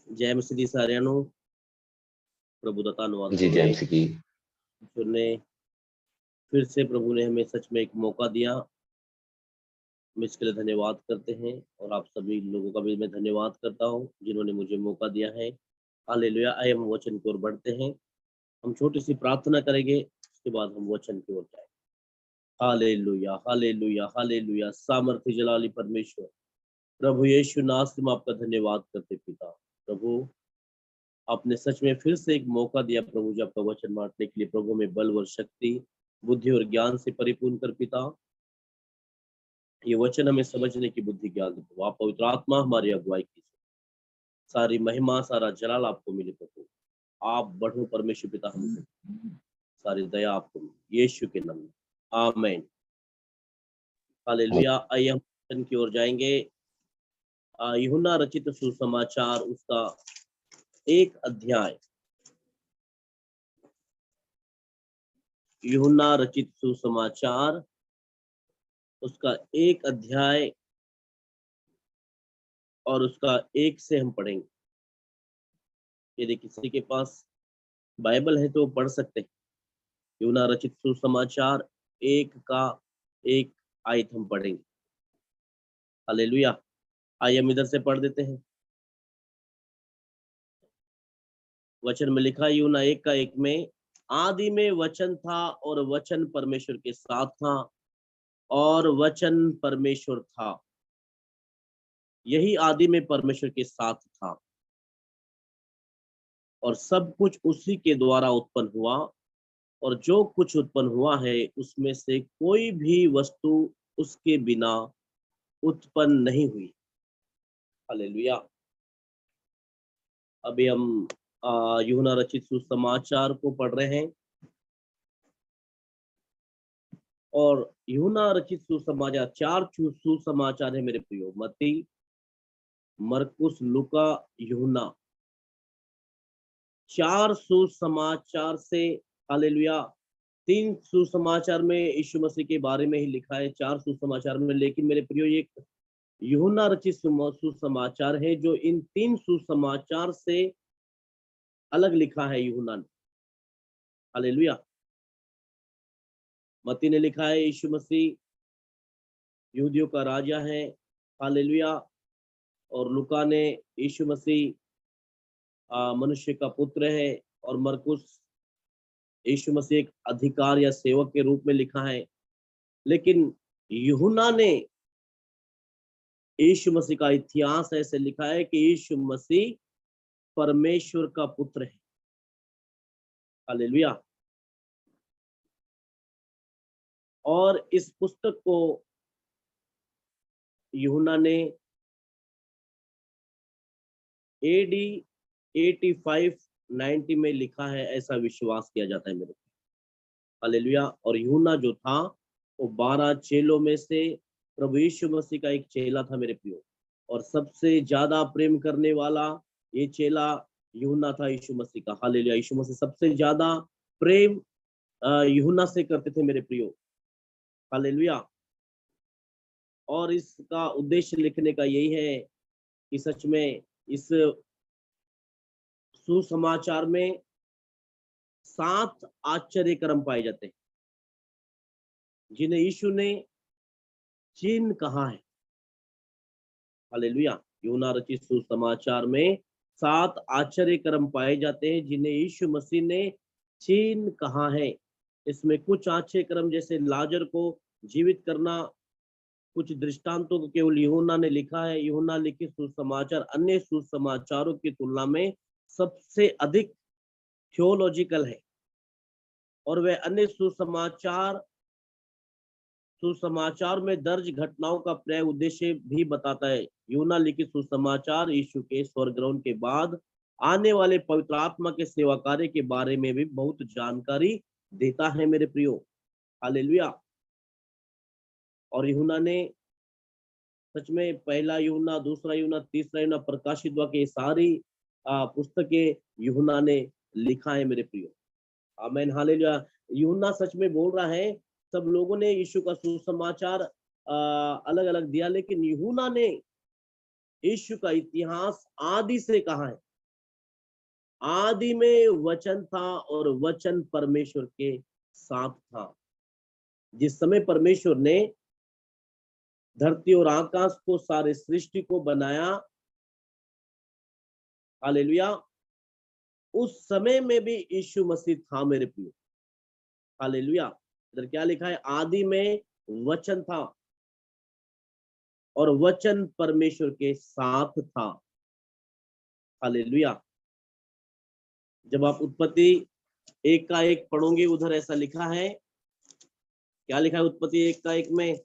जय मसीह जी सारिਆਂ ਨੂੰ प्रभु ਦਾ ਧੰਨਵਾਦ जी जय करिए मसीह की। जिन्होंने फिर से प्रभु ने हमें सच में एक मौका दिया। हम इसके लिए धन्यवाद करते हैं और आप सभी लोगों का भी मैं धन्यवाद करता हूँ जिन्होंने मुझे मौका दिया है। हालेलुया। आइए हम वचन की ओर बढ़ते हैं। हम छोटी सी प्रार्थना करेंगे, उसके बाद हम वचन की ओर जाएंगे। Hallelujah, hallelujah, hallelujah. सामर्थ्य जलाली परमेश्वर प्रभु यीशु नाम में आपका धन्यवाद करते पिता। प्रभु आपने सच में फिर से एक मौका दिया प्रभु जी आपका वचन बांटने के लिए। प्रभु में बल और शक्ति, बुद्धि और ज्ञान से परिपूर्ण कर पिता। ये वचन हमें समझने की बुद्धि ज्ञान दे प्रभु। आप पवित्र आत्मा हमारी अगुवाई कीजिए। सारी महिमा सारा जलाल आपको मिले प्रभु। आप बढ़ो परमेश्वर पिता, हमसे सारी दया आपको मिले यीशु के नाम में, आमीन। हालेलुया। आइए हम वचन की ओर जाएंगे। यूहन्ना रचित सुसमाचार उसका एक अध्याय। यूहन्ना रचित सुसमाचार उसका एक अध्याय और उसका एक से हम पढ़ेंगे। यदि किसी के पास बाइबल है तो वो पढ़ सकते हैं। यूहन्ना रचित सुसमाचार एक का एक आयत हम पढ़ेंगे। हालेलुया। आइए हम इधर से पढ़ देते हैं। वचन में लिखा यूहन्ना एक का एक में, आदि में वचन था और वचन परमेश्वर के साथ था और वचन परमेश्वर था। यही आदि में परमेश्वर के साथ था और सब कुछ उसी के द्वारा उत्पन्न हुआ और जो कुछ उत्पन्न हुआ है उसमें से कोई भी वस्तु उसके बिना उत्पन्न नहीं हुई। हालेलुया। अभी हम यूहन्ना रचित सुसमाचार को पढ़ रहे हैं और यूहन्ना रचित सुसमाचार चार सुसमाचार है मेरे प्रियो। मत्ती, मरकुस, लूका, यूहन्ना। चार सुसमाचार से, हालेलुया, तीन सुसमाचार में यीशु मसीह के बारे में ही लिखा है, चार सुसमाचार में। लेकिन मेरे प्रियो ये यूहन्ना रचित सुसमाचार है जो इन तीन सुसमाचार से अलग लिखा है यूहन्ना ने। हालेलुया। मत्ती ने लिखा है यीशु मसीह यहूदियों का राजा है। हालेलुया। और लूका ने यीशु मसीह मनुष्य का पुत्र है। और मरकुस यीशु मसीह एक अधिकार या सेवक के रूप में लिखा है। लेकिन यूहन्ना ने यीशु मसीह का इतिहास ऐसे लिखा है कि यीशु मसीह परमेश्वर का पुत्र है। हालेलुया। और इस पुस्तक को यूहन्ना ने एडी 85-90 में लिखा है, ऐसा विश्वास किया जाता है मेरे। हालेलुया। और यूहन्ना जो था वो 12 चेलों में से प्रभु यीशु मसीह का एक चेला था मेरे प्रियो। और सबसे ज्यादा प्रेम करने वाला ये चेला यूहन्ना था यीशु मसीह का। हालेलुया। यीशु मसीह सबसे ज्यादा प्रेम यूहन्ना से करते थे मेरे प्रियो। हालेलुया। और इसका उद्देश्य लिखने का यही है कि सच में इस सुसमाचार में 7 आश्चर्य कर्म पाए जाते हैं जिन्हें यीशु ने चिन्ह कहा है। हालेलुया। यूहन्ना रचित सुसमाचार में 7 आश्चर्य कर्म पाए जाते हैं जिन्हें यीशु मसीह ने चिन्ह कहा है। इसमें कुछ आश्चर्य कर्म जैसे लाजर को जीवित करना, कुछ दृष्टांतों को केवल यूहन्ना ने लिखा है। यूहन्ना लिखित सुसमाचार अन्य सुसमाचारों की तुलना में सबसे अधिक थियोलॉजिकल है और वह अन्य सुसमाचार में दर्ज घटनाओं का प्राय उद्देश्य भी बताता है। यूहन्ना लिखित सुसमाचार यीशु के स्वर्गरोहण के बाद आने वाले पवित्र आत्मा के सेवा कार्य के बारे में भी बहुत जानकारी देता है मेरे प्रियो। हालेलुया। और यूहन्ना ने सच में पहला यूहन्ना, दूसरा यूहन्ना, तीसरा यूहन्ना, प्रकाशित वाक्य, सारी पुस्तकें यूहन्ना ने लिखा है मेरे प्रियो। आमीन। हालेलुया। यूहन्ना सच में बोल रहा है, सब लोगों ने यीशु का सुसमाचार अलग अलग दिया, लेकिन यूहन्ना ने यीशु का इतिहास आदि से कहा है। आदि में वचन था और वचन परमेश्वर के साथ था। जिस समय परमेश्वर ने धरती और आकाश को, सारे सृष्टि को बनाया, हालेलुया, उस समय में भी यीशु मसीह था मेरे प्रिय। हालेलुया। इधर क्या लिखा है? आदि में वचन था और वचन परमेश्वर के साथ था। हालेलुया। जब आप उत्पत्ति 1 का 1 पढ़ोगे, उधर ऐसा लिखा है, क्या लिखा है उत्पत्ति 1 का 1 में?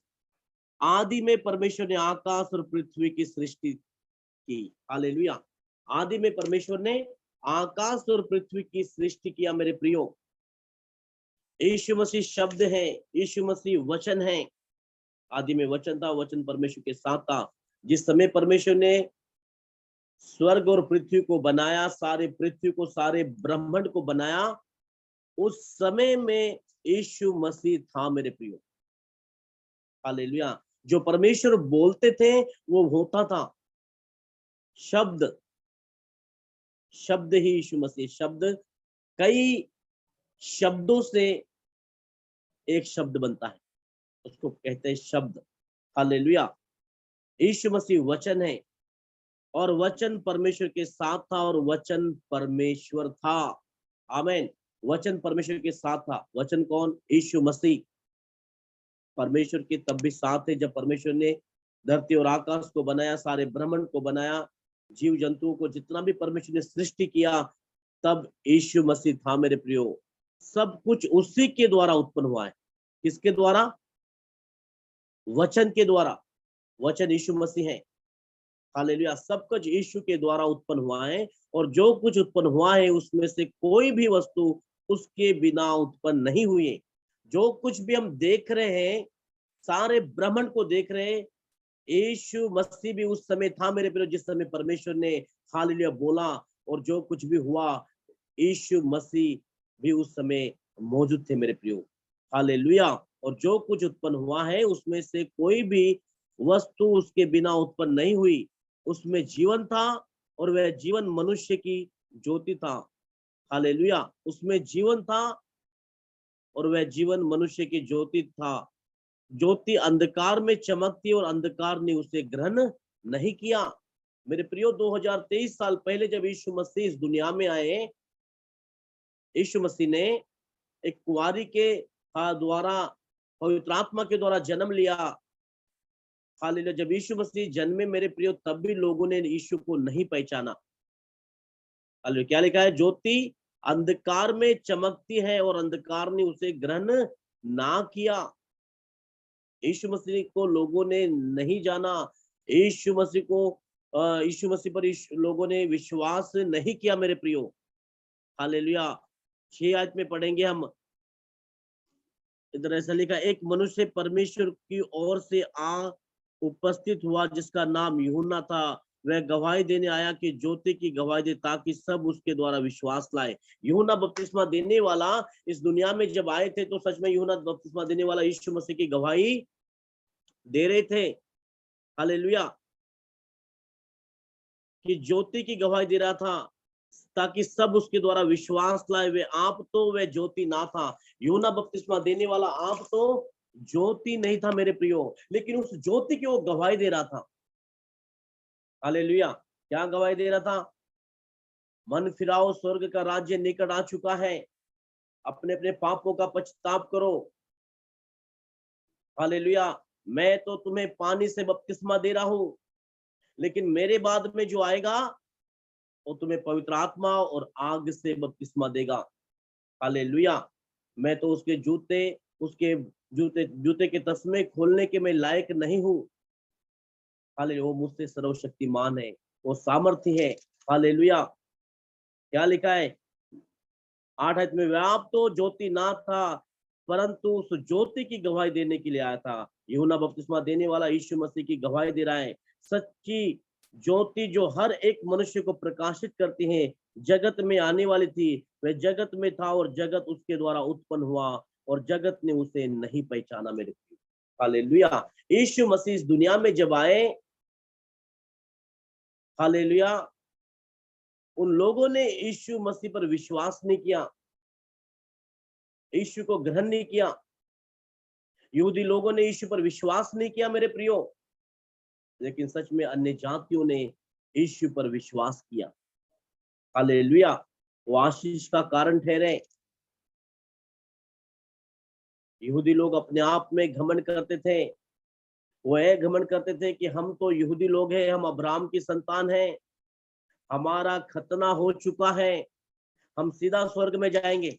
आदि में परमेश्वर ने आकाश और पृथ्वी की सृष्टि की। हालेलुया। आदि में परमेश्वर ने आकाश और पृथ्वी की सृष्टि किया मेरे प्रियो। यीशु मसीह शब्द है, यीशु मसीह वचन है। आदि में वचन था, वचन परमेश्वर के साथ था। जिस समय परमेश्वर ने स्वर्ग और पृथ्वी को बनाया, सारे पृथ्वी को, सारे ब्रह्मांड को बनाया, उस समय में यीशु मसीह था मेरे प्रियो। हालेलुया। जो परमेश्वर बोलते थे वो होता था। शब्द, शब्द ही यीशु मसीह। शब्द, कई शब्दों से एक शब्द बनता है, उसको कहते हैं शब्द। हालेलुया। यीशु मसीह वचन है और वचन परमेश्वर के साथ था और वचन परमेश्वर था। आमीन। वचन परमेश्वर के साथ था। वचन कौन? यीशु मसीह। परमेश्वर के तब भी साथ है जब परमेश्वर ने धरती और आकाश को बनाया, सारे ब्रह्मांड को बनाया, जीव जंतुओं को, जितना भी परमेश्वर ने सृष्टि किया, तब यीशु मसीह था मेरे प्रियो। सब कुछ उसी के द्वारा उत्पन्न हुआ है। किसके द्वारा? वचन के द्वारा। वचन यीशु मसीह है। हालेलुया। सब कुछ यीशु के द्वारा उत्पन्न हुआ है और जो कुछ उत्पन्न हुआ है उसमें से कोई भी वस्तु उसके बिना उत्पन्न नहीं हुई है। जो कुछ भी हम देख रहे हैं, सारे ब्रह्मांड को देख रहे हैं, यीशु मसीह भी उस समय था मेरे प्रिय, जिस समय परमेश्वर ने हालेलुया बोला, और जो कुछ भी हुआ, यीशु मसीह भी उस समय मौजूद थे मेरे प्रियो। हालेलुया। और जो कुछ उत्पन्न हुआ है उसमें से कोई भी वस्तु उसके बिना उत्पन्न नहीं हुई। उसमें जीवन था और वह जीवन मनुष्य की ज्योति था। हालेलुया। उसमें जीवन था और वह जीवन मनुष्य की ज्योति था। ज्योति अंधकार में चमकती और अंधकार ने उसे ग्रहण नहीं किया। मेरे प्रियो, 2023 साल पहले जब यीशु मसीह इस दुनिया में आए, यीशु मसीह ने एक कुंवारी के द्वारा, पवित्र आत्मा के द्वारा जन्म लिया। हालेलुया। जब यीशु मसीह जन्मे मेरे प्रियो, तब भी लोगों ने यीशु को नहीं पहचाना। हालेलुया। क्या लिखा है? ज्योति अंधकार में चमकती है और अंधकार ने उसे ग्रहण ना किया। यीशु मसीह को लोगों ने नहीं जाना। यीशु मसीह को, यीशु मसीह पर लोगों ने विश्वास नहीं किया मेरे प्रियो। हालेलुया। 6 आयत में पढ़ेंगे हम। इधर ऐसा लिखा, एक मनुष्य परमेश्वर की ओर से आ उपस्थित हुआ जिसका नाम यूहन्ना था। वह गवाही देने आया कि ज्योति की गवाही दे, ताकि सब उसके द्वारा विश्वास लाए। यूहन्ना बपतिस्मा देने वाला इस दुनिया में जब आए थे, तो सच में यूहन्ना बपतिस्मा देने वाला यीशु मसीह की गवाही दे रहे थे। हालेलुया। कि ज्योति की गवाही दे रहा था, ताकि सब उसके द्वारा विश्वास लाए। वे आप तो वह ज्योति ना था। यूहन्ना बपतिस्मा देने वाला आप तो ज्योति नहीं था मेरे प्रियो, लेकिन उस ज्योति की वो गवाही दे रहा था। हालेलुया। क्या गवाही दे रहा था? मन फिराओ, स्वर्ग का राज्य निकट आ चुका है, अपने अपने पापों का पश्चाताप करो। हालेलुया। मैं तो तुम्हें पानी से बपतिस्मा दे रहा हूं, लेकिन मेरे बाद में जो आएगा वो तुम्हें पवित्र आत्मा और आग से बपतिस्मा देगा। हालेलुया। मैं तो उसके जूते, उसके जूते जूते के तस्मे खोलने के मैं लायक नहीं हूँ। हालेलुया। वो मुझसे सर्वशक्तिमान है, वो सामर्थ्य है। हालेलुया। क्या लिखा है 8 आयत में? वह आप तो ज्योति ना था, परंतु उस ज्योति की गवाही देने के लिए आया था। यूहन्ना बपतिस्मा देने वाला यीशु मसीह की गवाही दे रहा है। सच्ची ज्योति जो हर एक मनुष्य को प्रकाशित करती है, जगत में आने वाली थी। वह जगत में था और जगत उसके द्वारा उत्पन्न हुआ और जगत ने उसे नहीं पहचाना मेरे प्रिय। हालेलुया। यीशु मसीह इस दुनिया में जब आए, हालेलुया, उन लोगों ने यीशु मसीह पर विश्वास नहीं किया, यीशु को ग्रहण नहीं किया। यहूदी लोगों ने यीशु पर विश्वास नहीं किया मेरे प्रियो, लेकिन सच में अन्य जातियों ने यीशु पर विश्वास किया। हालेलुया, वो आशीष का कारण ठहरे। यहूदी लोग अपने आप में घमंड करते थे, वो ये घमंड करते थे कि हम तो यहूदी लोग हैं, हम अब्राहम की संतान हैं, हमारा खतना हो चुका है, हम सीधा स्वर्ग में जाएंगे।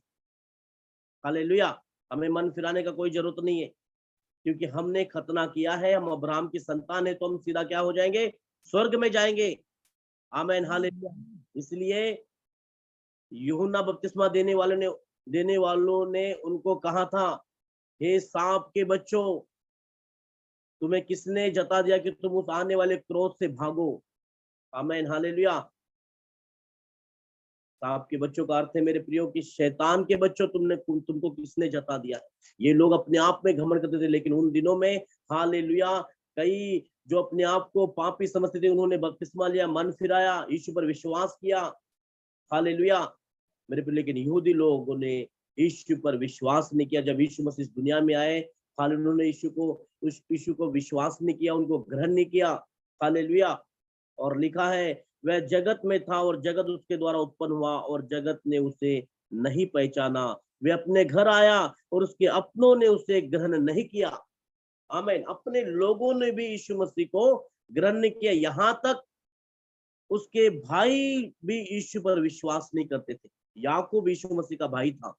हालेलुया, हमें मन फिराने का कोई जरूरत नहीं है, क्योंकि हमने खतना किया है, हम अब्राहम की संतान है, तो हम सीधा क्या हो जाएंगे? स्वर्ग में जाएंगे। आमीन, हालेलुया। इसलिए यूहन्ना बपतिस्मा देने वालों ने उनको कहा था, हे सांप के बच्चों, तुम्हें किसने जता दिया कि तुम उस आने वाले क्रोध से भागो? आमीन, हालेलुया। सांप के बच्चों का अर्थ है मेरे प्रियो की शैतान के बच्चों, तुमको किसने जता दिया? ये लोग अपने आप में घमंड करते थे, लेकिन उन दिनों में हालेलुया कई जो अपने आप को पापी समझते थे, उन्होंने बपतिस्मा लिया, मन फिराया, यीशु पर विश्वास किया। हालेलुया मेरे प्रिय। लेकिन यहूदी लोगों ने यीशु पर विश्वास नहीं किया। जब यीशु मसीह इस दुनिया में आए, हालेलुया, उन्होंने यीशु को विश्वास नहीं किया, उनको ग्रहण नहीं किया। हालेलुया। और लिखा है, वह जगत में था और जगत उसके द्वारा उत्पन्न हुआ और जगत ने उसे नहीं पहचाना। वह अपने घर आया और उसके अपनों ने उसे ग्रहण नहीं किया। आमीन। अपने लोगों ने भी यीशु मसीह को ग्रहण नहीं किया, यहाँ तक उसके भाई भी यीशु पर विश्वास नहीं करते थे। याकूब यीशु मसीह का भाई था।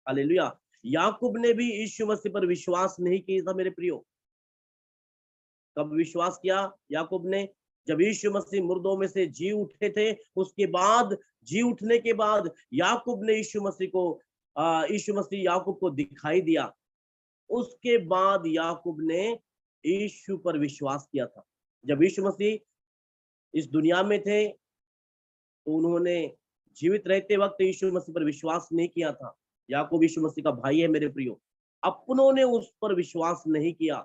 हालेलुया। याकूब ने भी यीशु मसीह पर विश्वास नहीं किया था मेरे प्रियो। कब विश्वास किया याकूब ने? जब यीशु मसीह मुर्दों में से जी उठे थे, उसके बाद जी उठने के बाद याकूब ने यीशु मसीह याकूब को दिखाई दिया। उसके बाद याकूब ने यीशु पर विश्वास किया था। जब यीशु मसीह इस दुनिया में थे, तो उन्होंने जीवित रहते वक्त यीशु मसीह पर विश्वास नहीं किया था। याकूब यीशु मसीह का भाई है मेरे प्रियो, अपनों ने उस पर विश्वास नहीं किया।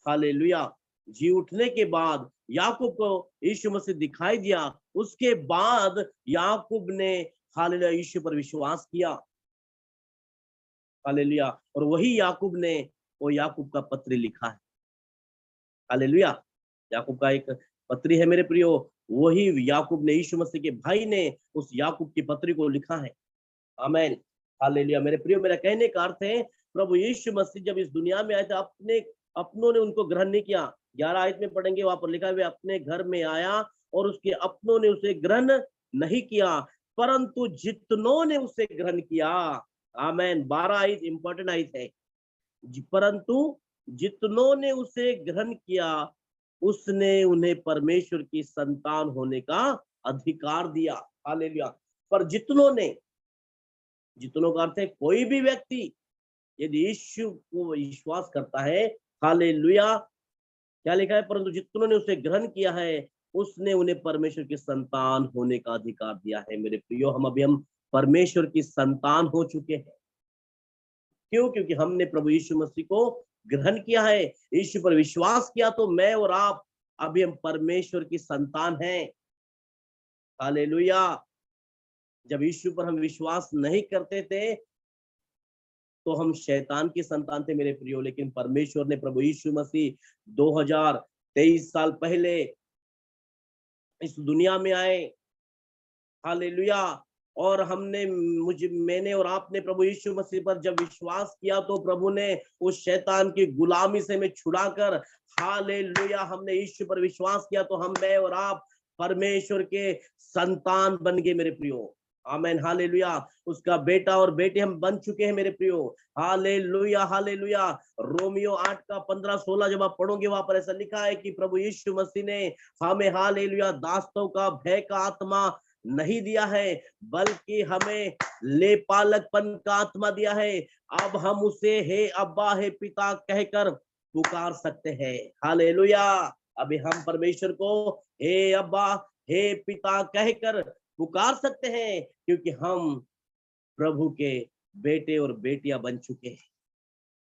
हालेलुया। जी उठने के बाद याकूब को यीशु मसीह दिखाई दिया, उसके बाद याकूब ने हालेलुया यीशु पर विश्वास किया। हालेलुया। और वही याकूब ने वो याकूब का पत्र लिखा है। हालेलुया। याकूब का एक पत्री है मेरे प्रियो, वही याकूब ने, यीशु मसीह के भाई ने उस याकूब की पत्री को लिखा है। आमीन, हालेलुया मेरे प्रियो। मेरा कहने का अर्थ है, प्रभु यीशु मसीह जब इस दुनिया में आए थे, अपनों ने उनको ग्रहण नहीं किया। 11 आयत में पढ़ेंगे, वहां पर लिखा है, वे अपने घर में आया और उसके अपनों ने उसे ग्रहण नहीं किया, परंतु जितनों ने उसे ग्रहण किया। आमीन। 12 आयत इंपॉर्टेंट आयत है। परंतु जितनों ने उसे ग्रहण किया, उसने उन्हें परमेश्वर की संतान होने का अधिकार दिया। हालेलुया। पर जितनों का अर्थ है कोई भी व्यक्ति यदि यीशु को विश्वास करता है, हालेलुया, क्या लिखा है? परंतु जितनों ने उसे ग्रहण किया है, उसने उन्हें परमेश्वर की संतान होने का अधिकार दिया है। मेरे प्रियो, हम परमेश्वर की संतान हो चुके हैं। क्यों? क्योंकि हमने प्रभु यीशु मसीह को ग्रहण किया है, यीशु पर विश्वास किया, तो मैं और आप अभी हम परमेश्वर की संतान हैं। हालेलुया। जब यीशु पर हम विश्वास नहीं करते थे, तो हम शैतान की संतान थे मेरे प्रियो। लेकिन परमेश्वर ने, प्रभु यीशु मसीह 2023 साल पहले इस दुनिया में आए। हालेलुया। और मैंने और आपने प्रभु यीशु मसीह पर जब विश्वास किया, तो प्रभु ने उस शैतान की गुलामी से हमें छुड़ाकर, हालेलुया, हमने यीशु पर विश्वास किया, तो मैं और आप परमेश्वर के संतान बन गए मेरे प्रियो। आमीन, हालेलुया। उसका बेटा और बेटे हम बन चुके हैं मेरे प्रियो। Hallelujah, hallelujah. रोमियो 8 का 15-16 जब आप पढ़ोगे, वहां पर ऐसा लिखा है कि प्रभु यीशु मसीह ने हमें, हालेलुया, दासों का भय का आत्मा नहीं दिया है, बल्कि हमें लेपालकपन का आत्मा दिया है। अब हम उसे हे अब्बा, हे पिता कहकर पुकार सकते हैं। हालेलुया। अभी हम परमेश्वर को हे अब्बा, हे पिता कहकर पुकार सकते हैं, क्योंकि हम प्रभु के बेटे और बेटियां बन चुके हैं।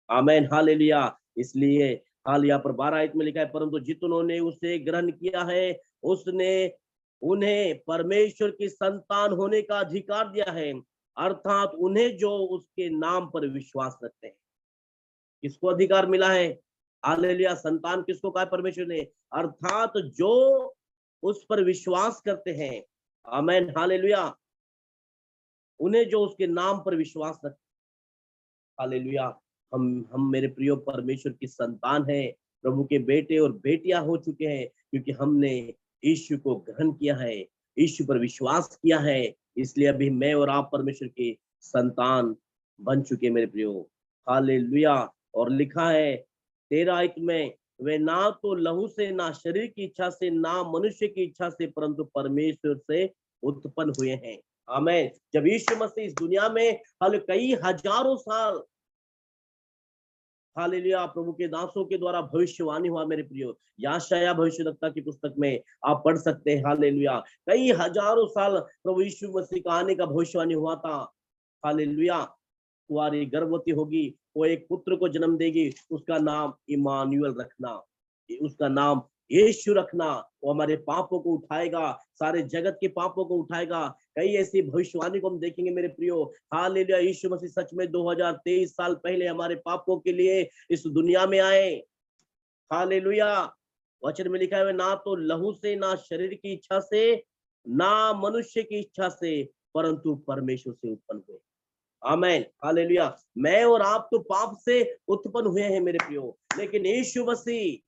आमीन, हालेलुया। इसलिए हाल यहाँ पर 12 आयत में लिखा है, परंतु जितनों ने उसे ग्रहण किया है, उसने उन्हें परमेश्वर की संतान होने का अधिकार दिया है, अर्थात उन्हें जो उसके नाम पर विश्वास रखते हैं। किसको अधिकार मिला है? हालेलुया। संतान किसको कहा है परमेश्वर ने? अर्थात जो उस पर विश्वास करते हैं। आमेन, हालेलुया। उन्हें जो उसके नाम पर विश्वास रखते हैं। हालेलुया। हम मेरे प्रियो परमेश्वर की संतान है, प्रभु के बेटे और बेटियां हो चुके हैं, क्योंकि हमने यीशु को ग्रहण किया है, यीशु पर विश्वास किया है। इसलिए अभी मैं और आप परमेश्वर की संतान बन चुके हैं मेरे प्रियो। हालेलुया। और लिखा है 13 में, वे ना तो लहू से, ना शरीर की इच्छा से, ना मनुष्य की इच्छा से, परंतु परमेश्वर से उत्पन्न हुए हैं। आमेन। जब यीशु मसीह इस दुनिया में हल कई हजारों साल, हालेलुया, प्रभु के दासों के द्वारा भविष्यवाणी हुआ मेरे प्रियो। याशाया भविष्यवक्ता की पुस्तक में आप पढ़ सकते हैं। हालेलुया। कई हजारों साल प्रभु यीशु मसीह का आने का भविष्यवाणी हुआ था। हालेलुया। कुंवारी गर्भवती होगी, वो एक पुत्र को जन्म देगी, उसका नाम इमानुएल रखना, उसका नाम यीशु रखना। वो हमारे पापों को उठाएगा, सारे जगत के पापों को उठाएगा। कई ऐसी भविष्यवाणी को हम देखेंगे मेरे प्रियो। हालेलुया। यीशु मसीह सच में 2023 साल पहले हमारे पापों के लिए इस दुनिया में आए। हालेलुया। वचन में लिखा है, ना तो लहू से, ना शरीर की इच्छा से, ना मनुष्य की इच्छा से, परंतु परमेश्वर से उत्पन्न हुए। आमेन, हालेलुया। मैं और आप तो पाप से उत्पन्न हुए हैं मेरे प्रियो, लेकिन यीशु मसीह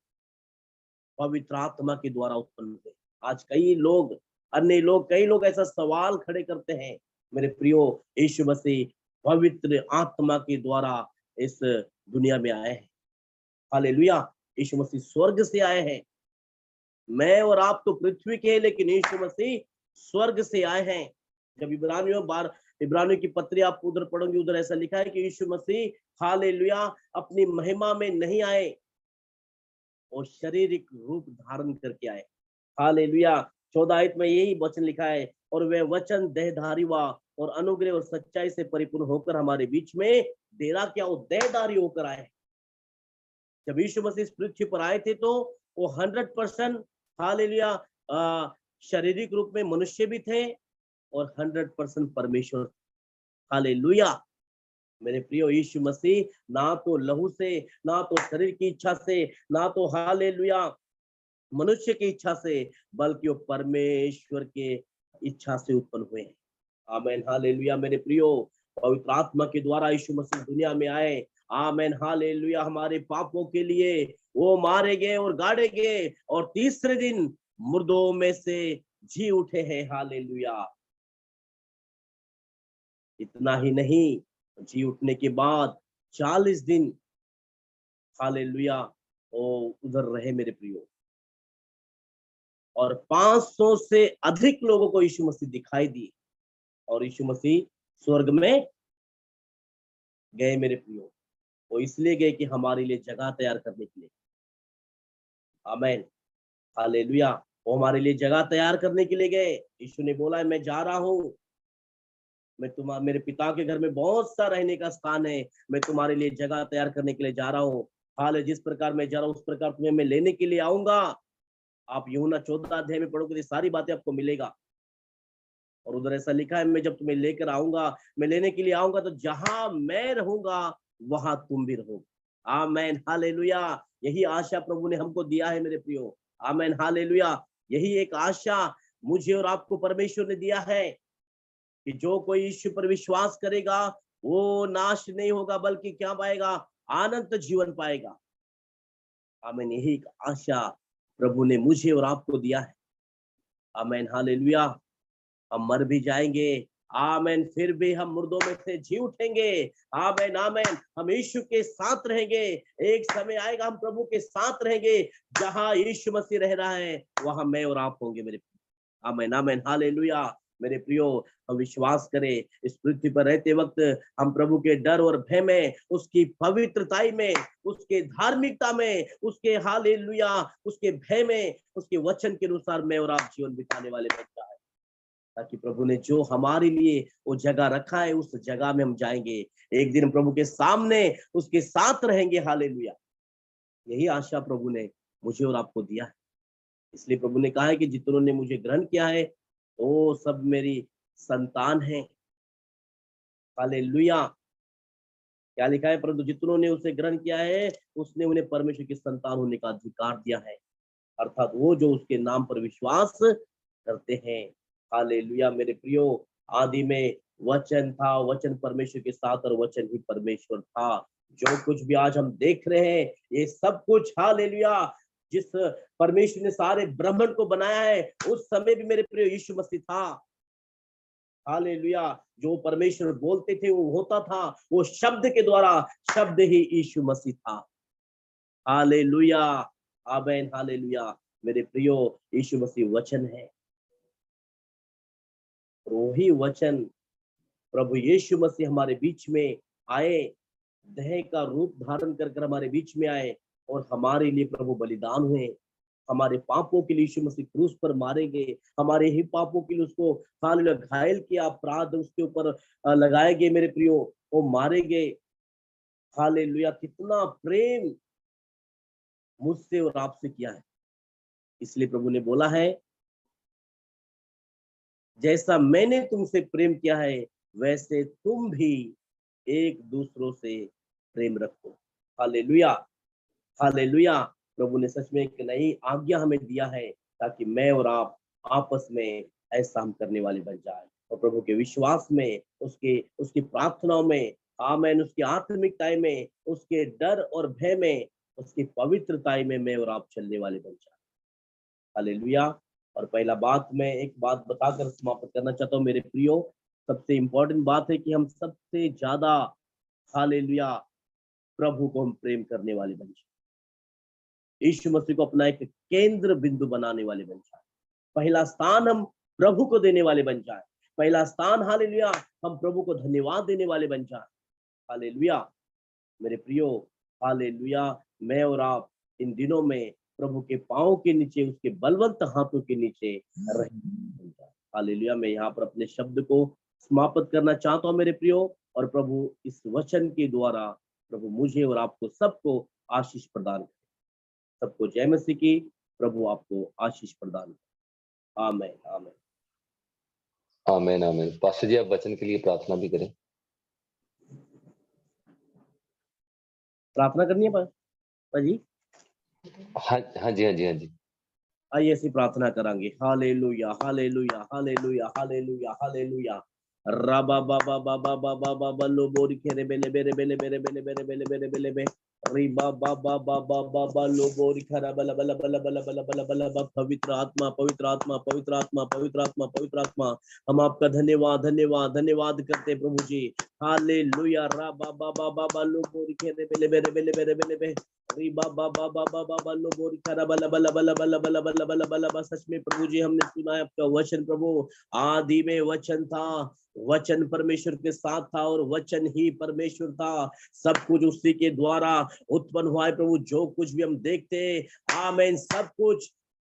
पवित्र आत्मा के द्वारा उत्पन्न हुए। आज कई लोग ऐसा सवाल खड़े करते हैं मेरे प्रियो। यीशु मसीह पवित्र आत्मा के द्वारा इस दुनिया में आए हैं। हालेलुया। यीशु मसीह स्वर्ग से आए हैं। मैं और आप तो पृथ्वी के हैं, लेकिन यीशु मसीह स्वर्ग से आए हैं। जब इब्रानियों की पत्री आप उधर पढ़ोगे, उधर ऐसा लिखा है कि यीशु मसीह हालेलुया अपनी महिमा में नहीं आए और शारीरिक रूप धारण करके आए। हालेलुया। 14 में यही वचन लिखा है, और वह वचन देहधारी हुआ और अनुग्रह और सच्चाई से परिपूर्ण होकर हमारे बीच में डेरा क्या, वो देहधारी होकर आए। जब यीशु मसीह इस पृथ्वी पर आए थे तो वो 100% हालेलुया शारीरिक रूप में मनुष्य भी थे और 100% परमेश्वर। हालेलुया। मेरे प्रियो, यीशु मसीह ना तो लहू से, ना तो शरीर की इच्छा से, ना तो हालेलुया मनुष्य की इच्छा से, बल्कि वो परमेश्वर के इच्छा से उत्पन्न हुए हैं। आमेन, हालेलुया। मेरे प्रियो, पवित्र आत्मा के द्वारा यीशु मसीह दुनिया में आए। आमेन, हालेलुया। हमारे पापों के लिए वो मारे गए और गाड़े गए और तीसरे दिन मुर्दों में से जी उठे हैं। हालेलुया। इतना ही नहीं, जी उठने के बाद 40 दिन हालेलुया वो उधर रहे मेरे प्रियो, और 500 से अधिक लोगों को यीशु मसीह दिखाई दिए, और यीशु मसीह स्वर्ग में गए मेरे प्रियो। वो इसलिए गए कि हमारे लिए जगह तैयार करने के लिए। आमेन, हालेलुया। वो हमारे लिए जगह तैयार करने के लिए गए। यीशु ने बोला है, मैं जा रहा हूँ, मेरे पिता के घर में बहुत सा रहने का स्थान है, मैं तुम्हारे लिए जगह तैयार करने के लिए जा रहा हूँ। हाल जिस प्रकार मैं जा रहा हूँ उस प्रकार तुम्हें मैं लेने के लिए आऊंगा। आप यूहन्ना 14 अध्याय में पढ़ोगे तो सारी बातें आपको मिलेगा। और उधर ऐसा लिखा है, मैं जब तुम्हें लेकर आऊंगा, मैं लेने के लिए आऊंगा, तो जहां मैं रहूंगा वहां तुम भी रहोगे। आमेन, हालेलुया। यही आशा प्रभु ने हमको दिया है मेरे प्रियो। आमेन, हालेलुया। यही एक आशा मुझे और आपको परमेश्वर ने दिया है कि जो कोई यीशु पर विश्वास करेगा वो नाश नहीं होगा, बल्कि क्या पाएगा, अनंत जीवन पाएगा। आमीन। यही एक आशा प्रभु ने मुझे और आपको दिया है। आमीन, हालेलुया। हम मर भी जाएंगे, आमीन, फिर भी हम मुर्दों में से जी उठेंगे। आमीन, आमीन। हम यीशु के साथ रहेंगे। एक समय आएगा हम प्रभु के साथ रहेंगे। जहां यीशु मसीह रह रहा है वहां मैं और आप होंगे मेरे। आमीन, आमीन, हालेलुया। मेरे प्रियो, हम विश्वास करें, इस पृथ्वी पर रहते वक्त हम प्रभु के डर और भय में, उसकी पवित्रताई में, उसके धार्मिकता में, उसके हालेलुया उसके भय में, उसके वचन के अनुसार मैं और आप जीवन बिताने वाले बन जाए, ताकि प्रभु ने जो हमारे लिए वो जगह रखा है उस जगह में हम जाएंगे। एक दिन प्रभु के सामने उसके साथ रहेंगे। हालेलुया। यही आशा प्रभु ने मुझे और आपको दिया है। इसलिए प्रभु ने कहा है कि जितनों ने मुझे ग्रहण किया है वो सब मेरी संतान है। हालेलुया। क्या लिखा है? परंतु जितनों ने उसे ग्रहण किया है उसने उन्हें परमेश्वर की संतान होने का अधिकार दिया है, अर्थात वो जो उसके नाम पर विश्वास करते हैं। हालेलुया। मेरे प्रियो, आदि में वचन था, वचन परमेश्वर के साथ और वचन ही परमेश्वर था। जो कुछ भी आज हम देख रहे हैं ये सब कुछ, हालेलुया, जिस परमेश्वर ने सारे ब्रह्मांड को बनाया है उस समय भी मेरे प्रियो यीशु मसीह था। हालेलुया। जो परमेश्वर बोलते थे वो होता था, वो शब्द के द्वारा, शब्द ही यीशु मसीह था। हालेलुया। आमेन। हालेलुया। मेरे प्रियो, यीशु मसीह वचन है, और वही वचन प्रभु यीशु मसीह हमारे बीच में आए, देह का रूप धारण कर कर हमारे बीच में आए और हमारे लिए प्रभु बलिदान हुए। हमारे पापों के लिए यीशु मसीह क्रूस पर मारे गए, हमारे ही पापों के लिए उसको हालेलुया घायल किया, अपराध उसके ऊपर लगाए गए। मेरे प्रियो, वो मारे गए। हालेलुया। कितना प्रेम मुझसे और आपसे किया है। इसलिए प्रभु ने बोला है, जैसा मैंने तुमसे प्रेम किया है वैसे तुम भी एक दूसरों से प्रेम रखो। हालेलुया। हालेलुया। प्रभु ने सच में एक नई आज्ञा हमें दिया है ताकि मैं और आप आपस में ऐसा हम करने वाले बन जाए, और प्रभु के विश्वास में, उसके उसकी प्रार्थनाओं में, आमेन, उसकी आत्मिकताई में, उसके डर और भय में, उसकी पवित्रताई में मैं और आप चलने वाले बन जाए। हालेलुया। और पहला बात, मैं एक बात बताकर समाप्त करना चाहता हूँ मेरे प्रियो। सबसे इंपॉर्टेंट बात है कि हम सबसे ज्यादा, हालेलुया, प्रभु को हम प्रेम करने वाले बन जाए, यीशु मसीह को अपना एक केंद्र बिंदु बनाने वाले बन जाए। पहला स्थान हम प्रभु को देने वाले बन जाए। पहला स्थान, हालेलुया, हम प्रभु को धन्यवाद देने वाले बन जाए। हालेलुया। मेरे प्रियो, हालेलुया, मैं और आप इन दिनों में प्रभु के पांव के नीचे, उसके बलवंत हाथों के नीचे रहे। हालेलुया। मैं यहाँ पर अपने शब्द को समाप्त करना चाहता हूँ मेरे प्रियो, और प्रभु इस वचन के द्वारा प्रभु मुझे और आपको सबको आशीष प्रदान करे। सबको जय मसीह की। प्रभु आपको आशीष प्रदान करे। आमीन। आमीन। आमीन। आमीन। पास्टर जी, आप वचन के लिए प्रार्थना भी करें। प्रार्थना करनी है पाजी? हाँ जी, हाँ जी, हाँ जी। आइए ऐसी प्रार्थना करांगे। Hallelujah, hallelujah, hallelujah, hallelujah, hallelujah. रबा बाबा बाबा बाबा बाबा लो बोरी खेरे बेले बेरे बेले बेले बेले बेले बेले बेले बेले बे रिबा बाबा बाबा बाबा लो बोरी खरा बला बला बला बला बला बला बला बा। पवित्र आत्मा, पवित्र आत्मा, पवित्र आत्मा, पवित्र आत्मा, पवित्र आत्मा, हम आपका धन्यवाद धन्यवाद धन्यवाद करते प्रभु जी। हालेलुया। रबा बाबा बाबा लो बोरी खेरे बेले बेले बेले बेले बेले बे रिबा बाबा बाबा बाबा लो बोरी खरा बला बला बला बला बला बला बला बला बा। सच में प्रभु जी, हमने सुना है आपका वचन प्रभु, आदि में वचन था, वचन परमेश्वर के साथ था और वचन ही परमेश्वर था। सब कुछ उसी के द्वारा उत्पन्न हुआ है प्रभु। जो कुछ भी हम देखते हैं, आमीन, सब कुछ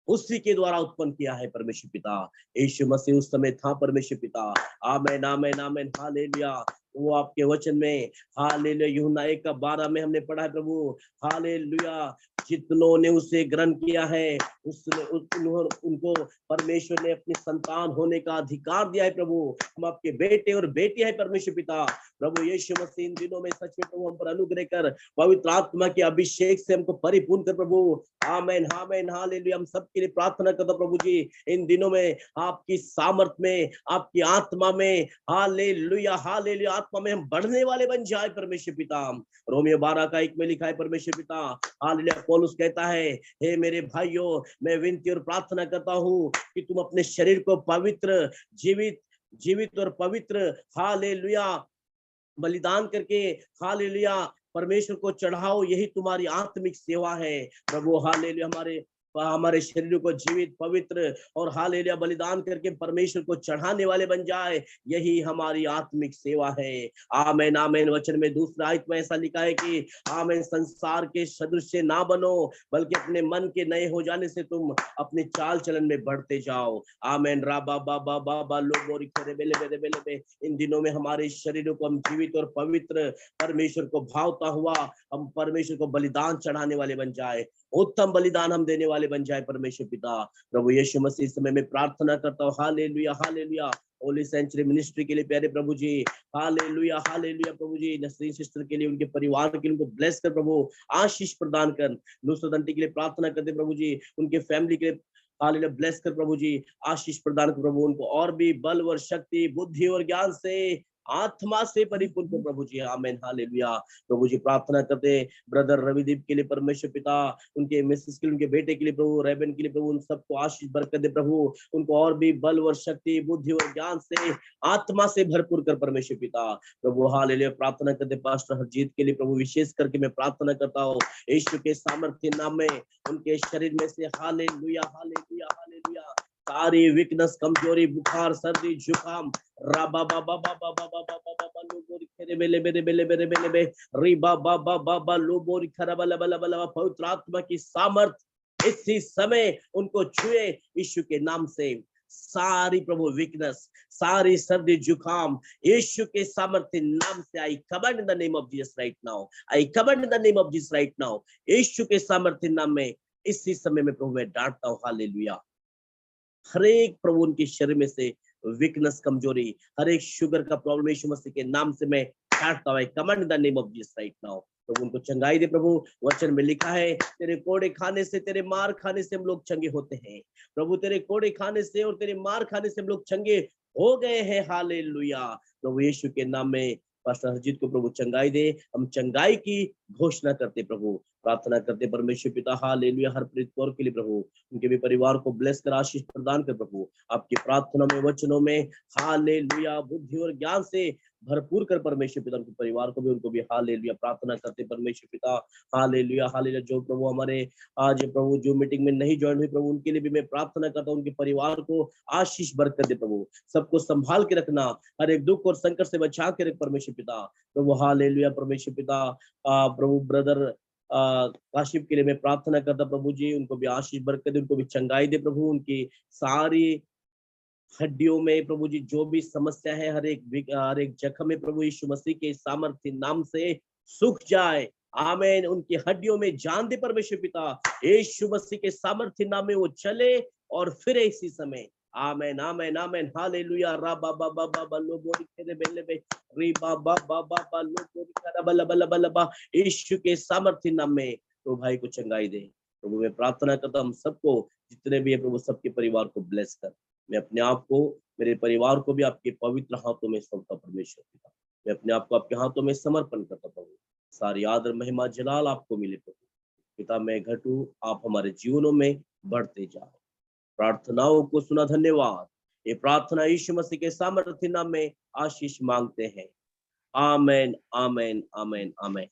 उसी के द्वारा उत्पन्न किया है परमेश्वर पिता। यीशु मसीह उस समय था परमेश्वर पिता। आमीन, आमीन, आमीन। हालेलुया। वो आपके वचन में, हालेलुया, यूहन्ना 1:12 में हमने पढ़ा है प्रभु, हालेलुया, जितनों ने उसे ग्रहण किया है उसने उनको परमेश्वर ने अपनी संतान होने का अधिकार दिया है प्रभु। हम आपके बेटे और बेटी है परमेश्वर पिता। प्रभु यीशु मसीह इन दिनों में सच में प्रभु हम पर अनुग्रह कर, पवित्र आत्मा के अभिषेक से हमको परिपूर्ण कर प्रभु। आमीन, आमीन, हालेलुया। हम सबके लिए प्रार्थना करता प्रभु जी, इन दिनों में आपकी सामर्थ में, आपकी आत्मा में, हालेलुया, हालेलुया, आत्मा में हम बढ़ने वाले बन जाए परमेश्वर पिता। रोमियो 12:1 में लिखा है परमेश्वर पिता, हालेलुया, पौलुस कहता है, हे मेरे भाइयों, मैं विनती और प्रार्थना करता हूँ कि तुम अपने शरीर को पवित्र, जीवित और पवित्र, हालेलुया, बलिदान करके, हालेलुया, परमेश्वर को चढ़ाओ, यही तुम्हारी आत्मिक सेवा है प्रभु। हालेलुया, हमारे शरीर को जीवित, पवित्र और हालेलुया बलिदान करके परमेश्वर को चढ़ाने वाले बन जाए, यही हमारी आत्मिक सेवा है। आमीन, आमीन। वचन में दूसरा आयत में ऐसा लिखा है कि आमीन, संसार के सदृश से ना बनो, बल्कि अपने मन के नए हो जाने से तुम अपने चाल चलन में बढ़ते जाओ। आमीन। राबा बाबा बाबा लोगों रिखरे बेले बेले बेले बे। इन दिनों में हमारे शरीरों को हम जीवित और पवित्र, परमेश्वर को भावता हुआ हम परमेश्वर को बलिदान चढ़ाने वाले बन जाए, उत्तम बलिदान हम देने वाले वाले बन जाए परमेश्वर पिता। प्रभु यीशु मसीह इस समय में प्रार्थना करता हूँ, hallelujah hallelujah, holy century ministry के लिए प्यारे प्रभु जी, हालेलुया हालेलुया प्रभु जी, नसरीन सिस्टर के लिए, उनके परिवार के लिए, उनको ब्लेस कर प्रभु, आशीष प्रदान कर। नुसरत आंटी के लिए प्रार्थना करते प्रभु जी, उनके फैमिली के लिए हालेलुया ब्लेस कर प्रभु जी, आशीष प्रदान कर प्रभु, उनको और भी बल और शक्ति, बुद्धि और ज्ञान से, आत्मा से परिपूर्ण कर प्रभु जी, आमीन हालेलुया। प्रभु जी प्रार्थना करते ब्रदर रविदीप के लिए परमेश्वर पिता, उनके मिसेस के लिए, उनके बेटे के लिए प्रभु, रेबन के लिए प्रभु, उन सबको आशीष बरकत दे प्रभु, उनको और भी बल और शक्ति, बुद्धि और ज्ञान से, आत्मा से भरपूर कर परमेश्वर पिता। प्रभु हालेलुया प्रार्थना करते पास्टर हरजीत के लिए प्रभु, विशेष करके मैं प्रार्थना करता हूँ यीशु के सामर्थ्य नाम में, उनके शरीर में से हालेलुया हालेलुया हालेलुया सारी वीकनेस, कमजोरी, बुखार, सर्दी, जुकाम, राबा बाबा बाबा बाबा बाबा बाबा लोबोरी खेरे बेले बेले बेले बेले बेले बे री बाबा बाबा बाबा लोबोरी खरा बला बला बला, पवित्र आत्मा की सामर्थ इसी समय उनको छुए यीशु के नाम से। सारी प्रभु वीकनेस, सारी सर्दी, जुकाम, यीशु के सामर्थ्य नाम से I command in the name of Jesus right now, I command in the name of Jesus right now, Yeshu के सामर्थ्य नाम में इसी समय में प्रभु मैं डांटता हूँ, हालेलुया। हर एक प्रभु उनके शरीर में से वीकनेस, कमजोरी, हर एक शुगर का प्रॉब्लम यीशु मसीह के नाम से मैं काटता हूं, command in the name of Jesus right now. प्रभु उनको चंगाई दे प्रभु, वचन में लिखा है तेरे कोड़े खाने से, तेरे मार खाने से हम लोग चंगे होते हैं। प्रभु तेरे कोड़े खाने से और तेरे मार खाने से हम लोग चंगे हो गए हैं, हालेलुया। प्रभु यीशु के नाम में पास्टर हरजीत को प्रभु चंगाई दे, हम चंगाई की घोषणा करते प्रभु, प्रार्थना करते परमेश्वर पिता, हालेलुया। हरप्रीत कौर के लिए प्रभु, उनके भी परिवार को ब्लेस कर, आशीष प्रदान कर प्रभु, आपकी प्रार्थना में, वचनों में हालेलुया बुद्धि और ज्ञान से भरपूर कर परमेश्वर पिता, उनके परिवार को भी, उनको भी हालेलुया प्रार्थना करते परमेश्वर पिता, हालेलुया हालेलुया। जो प्रभु हमारे आज प्रभु जो मीटिंग में नहीं ज्वाइन हुई प्रभु, उनके लिए भी मैं प्रार्थना करता हूँ, उनके परिवार को आशीष बरकत दे प्रभु, सबको संभाल के रखना, हर एक दुख और संकट से बचा के रख परमेश्वर पिता प्रभु, हालेलुया परमेश्वर पिता। प्रभु ब्रदर काशिफ के लिए मैं प्रार्थना करता प्रभु जी, उनको भी आशीष बरकत दे, उनको भी चंगाई दे प्रभु, उनकी सारी हड्डियों में प्रभु जी जो भी समस्या है, हर एक जख्म में प्रभु यीशु मसीह के सामर्थ्य नाम से सूख जाए, आमीन। उनकी हड्डियों में जान दे परमेश्वर पिता, यीशु मसीह के सामर्थ्य नाम में वो चले और फिर इसी समय, आमीन आमीन आमीन हालेलुया। रा बा बा बा बा बा लो बोरी खेले बेले बे री बा बा बा बा बा लो बोरी खरा बला बला बला बा, यीशु के सामर्थ्य नाम में तो भाई को चंगाई दे प्रभु। मैं प्रार्थना करता हूं हम सबको, जितने भी है प्रभु, सबके परिवार को ब्लेस कर। मैं अपने आप को, मेरे परिवार को भी आपके पवित्र हाथों में सौंपता परमेश्वर पिता, मैं अपने आप को आपके हाथों में समर्पण करता प्रभु। सारी आदर महिमा जलाल आपको मिले प्रभु पिता, मैं घटूं, आप हमारे जीवनों में बढ़ते जाओ। प्रार्थनाओं को सुना, धन्यवाद। ये प्रार्थना यीशु मसीह के सामर्थ्य नाम में आशीष मांगते हैं, आमेन आमेन आमेन आमेन।